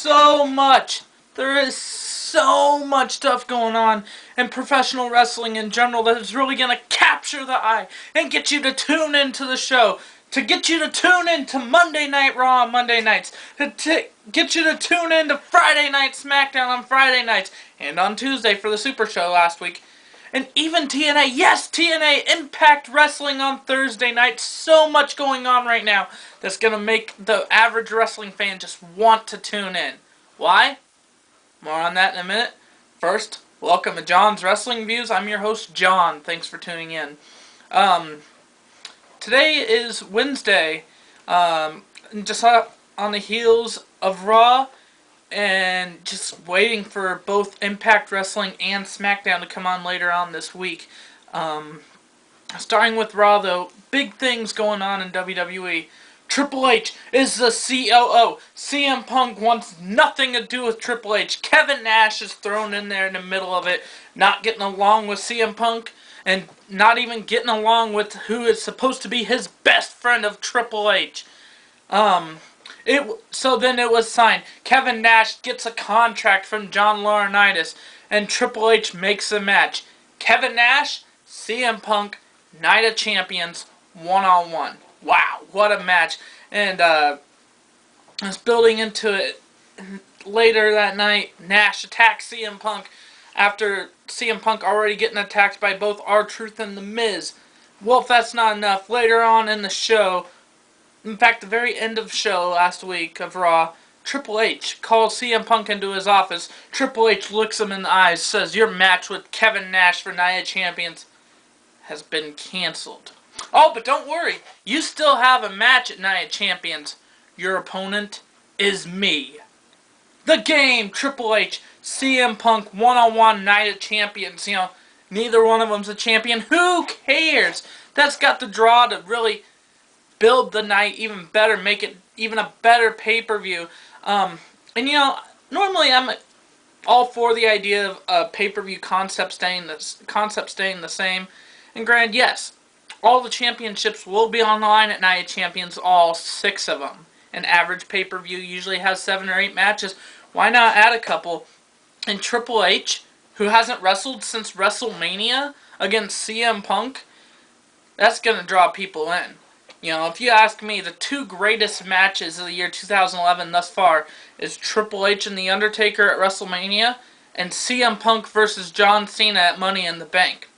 so much. There is so much stuff going on in professional wrestling in general that is really going to capture the eye and get you to tune into the show. To get you to tune in to Monday Night Raw on Monday nights. To get you to tune in to Friday Night SmackDown on Friday nights. And on Tuesday for the Super Show last week. And even TNA, yes, TNA Impact Wrestling on Thursday night. So much going on right now that's going to make the average wrestling fan just want to tune in. Why? More on that in a minute. First, welcome to John's Wrestling Views. I'm your host, John. Thanks for tuning in. Today is Wednesday. Just on the heels of Raw. And just waiting for both Impact Wrestling and SmackDown to come on later on this week. Starting with Raw, though, big things going on in WWE. Triple H is the COO. CM Punk wants nothing to do with Triple H. Kevin Nash is thrown in there in the middle of it, not getting along with CM Punk, and not even getting along with who is supposed to be his best friend of Triple H. So then it was signed. Kevin Nash gets a contract from John Laurinaitis, and Triple H makes a match. Kevin Nash, CM Punk, Night of Champions, one-on-one. Wow, what a match. And I was building into it. Later that night, Nash attacks CM Punk after CM Punk already getting attacked by both R-Truth and The Miz. Well, if that's not enough, later on in the show, in fact, the very end of the show last week of Raw, Triple H calls CM Punk into his office. Triple H looks him in the eyes, says, "Your match with Kevin Nash for Night of Champions has been canceled. Oh, but don't worry. You still have a match at Night of Champions. Your opponent is me." The Game, Triple H, CM Punk, one-on-one Night of Champions. You know, neither one of them's a champion. Who cares? That's got the draw to really build the night even better, make it even a better pay-per-view. And you know, normally I'm all for the idea of a pay-per-view concept staying the same. And granted, yes, all the championships will be on the line at Night of Champions, all 6 of them. An average pay-per-view usually has 7 or 8 matches. Why not add a couple? And Triple H, who hasn't wrestled since WrestleMania against CM Punk, that's going to draw people in. You know, if you ask me, the 2 greatest matches of the year 2011 thus far is Triple H and The Undertaker at WrestleMania and CM Punk versus John Cena at Money in the Bank.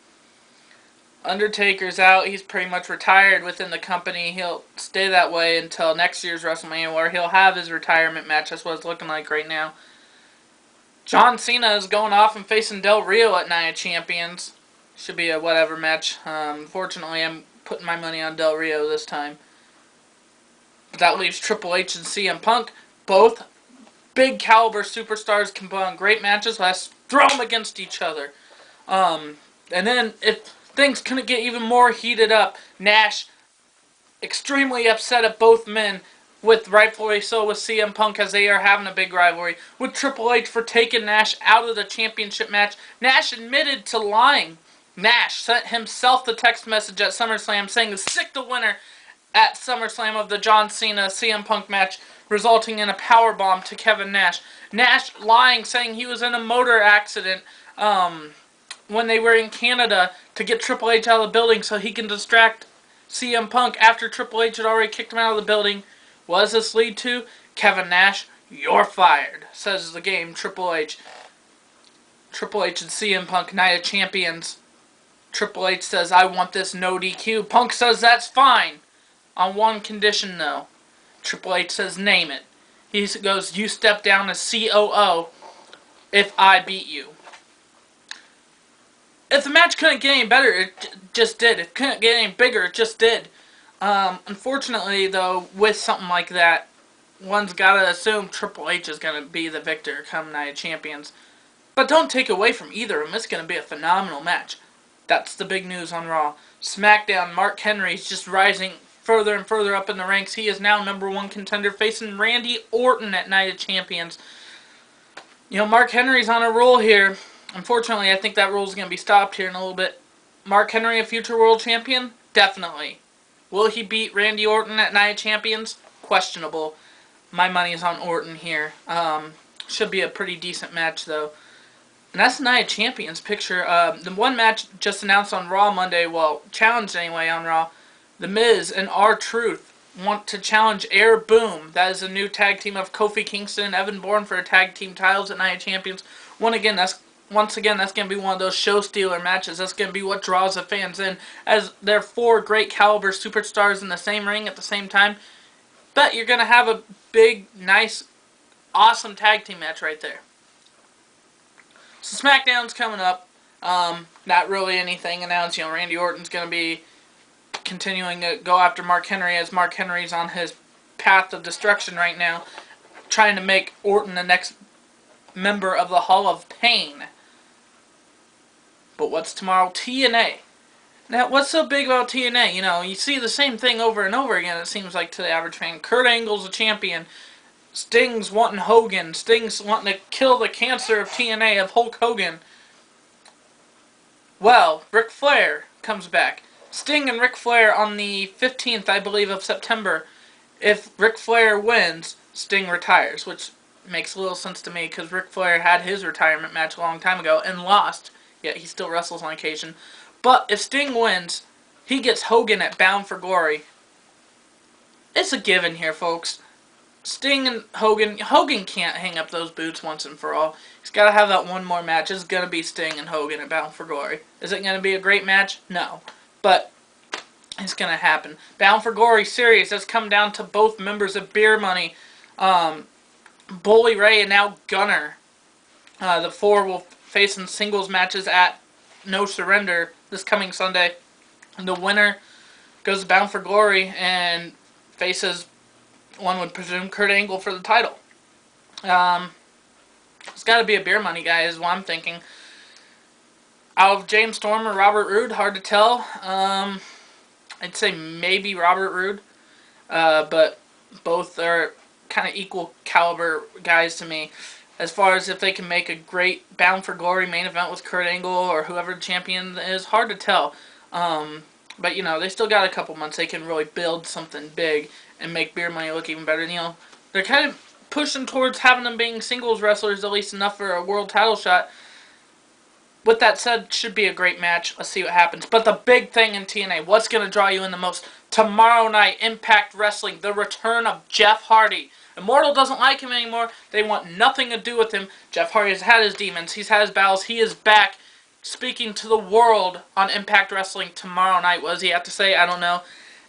Undertaker's out. He's pretty much retired within the company. He'll stay that way until next year's WrestleMania, where he'll have his retirement match. That's what it's looking like right now. John Cena is going off and facing Del Rio at Night of Champions. Should be a whatever match. Unfortunately, I'm putting my money on Del Rio this time. But that leaves Triple H and CM Punk. Both big caliber superstars can put on great matches. Let's throw them against each other. And then if things couldn't get even more heated up, Nash extremely upset at both men, with rightfully so with CM Punk, as they are having a big rivalry, with Triple H for taking Nash out of the championship match. Nash admitted to lying. Nash sent himself the text message at SummerSlam saying to sick the winner at SummerSlam of the John Cena CM Punk match, resulting in a powerbomb to Kevin Nash. Nash lying, saying he was in a motor accident when they were in Canada to get Triple H out of the building so he can distract CM Punk after Triple H had already kicked him out of the building. What does this lead to? Kevin Nash, you're fired, says the Game, Triple H. Triple H and CM Punk, Night of Champions. Triple H says, "I want this no DQ." Punk says, "That's fine. On one condition, though." Triple H says, "Name it." He goes, "You step down as COO if I beat you." If the match couldn't get any better, it just did. If it couldn't get any bigger, it just did. Unfortunately, though, with something like that, one's got to assume Triple H is going to be the victor come Night of Champions. But don't take away from either of them. It's going to be a phenomenal match. That's the big news on Raw. SmackDown, Mark Henry's just rising further and further up in the ranks. He is now #1 contender, facing Randy Orton at Night of Champions. You know, Mark Henry's on a roll here. Unfortunately, I think that roll is going to be stopped here in a little bit. Mark Henry, a future world champion? Definitely. Will he beat Randy Orton at Night of Champions? Questionable. My money's on Orton here. Should be a pretty decent match, though. And that's the Night of Champions picture. The one match just announced on Raw Monday, well, challenged anyway on Raw, The Miz and R-Truth want to challenge Air Boom. That is a new tag team of Kofi Kingston and Evan Bourne for tag team titles at Night of Champions. Once again, that's going to be one of those show stealer matches. That's going to be what draws the fans in, as they're 4 great caliber superstars in the same ring at the same time. But you're going to have a big, nice, awesome tag team match right there. So SmackDown's coming up. Not really anything announced. You know, Randy Orton's going to be continuing to go after Mark Henry, as Mark Henry's on his path of destruction right now, trying to make Orton the next member of the Hall of Pain. But what's tomorrow? TNA. Now, what's so big about TNA? You know, you see the same thing over and over again, it seems like, to the average fan. Kurt Angle's a champion. Sting's wanting Hogan. Sting's wanting to kill the cancer of TNA, of Hulk Hogan. Well, Ric Flair comes back. Sting and Ric Flair on the 15th, I believe, of September. If Ric Flair wins, Sting retires, which makes a little sense to me, because Ric Flair had his retirement match a long time ago and lost, yet he still wrestles on occasion. But if Sting wins, he gets Hogan at Bound for Glory. It's a given here, folks. Sting and Hogan can't hang up those boots once and for all. He's got to have that one more match. It's going to be Sting and Hogan at Bound for Glory. Is it going to be a great match? No. But it's going to happen. Bound for Glory series has come down to both members of Beer Money, Bully Ray and now Gunner. The 4 will face in singles matches at No Surrender this coming Sunday. And the winner goes to Bound for Glory and faces, one would presume, Kurt Angle for the title. It's got to be a Beer Money guy, is what I'm thinking. Out of James Storm or Robert Roode, hard to tell. I'd say maybe Robert Roode, but both are kind of equal caliber guys to me. As far as if they can make a great Bound for Glory main event with Kurt Angle or whoever the champion is, hard to tell. But, you know, they still got a couple months. They can really build something big and make Beer Money look even better. You know, they're kind of pushing towards having them being singles wrestlers, at least enough for a world title shot. With that said, should be a great match. Let's see what happens. But the big thing in TNA, what's going to draw you in the most? Tomorrow night, Impact Wrestling, the return of Jeff Hardy. Immortal doesn't like him anymore. They want nothing to do with him. Jeff Hardy has had his demons. He's had his battles. He is back speaking to the world on Impact Wrestling tomorrow night. What does he have to say? I don't know.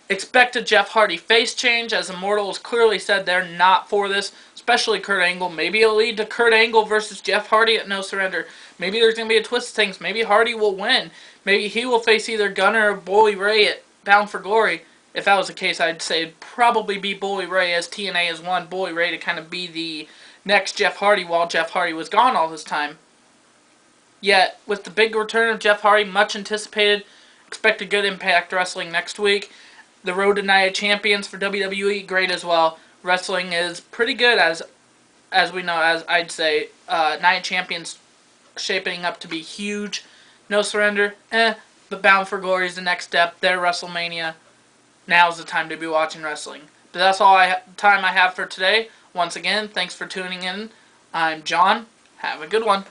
Expect a Jeff Hardy face change, as Immortal has clearly said they're not for this, especially Kurt Angle. Maybe it'll lead to Kurt Angle versus Jeff Hardy at No Surrender. Maybe there's going to be a twist of things. Maybe Hardy will win. Maybe he will face either Gunner or Bully Ray at Bound for Glory. If that was the case, I'd say it'd probably be Bully Ray, as TNA has won Bully Ray to kind of be the next Jeff Hardy while Jeff Hardy was gone all this time. Yet, with the big return of Jeff Hardy, much anticipated, expect a good Impact Wrestling next week. The road to Night of Champions for WWE, great as well. Wrestling is pretty good, as we know, as I'd say. Night of Champions shaping up to be huge. No Surrender, but Bound for Glory is the next step. Their WrestleMania. Now's the time to be watching wrestling. But that's all time I have for today. Once again, thanks for tuning in. I'm John. Have a good one.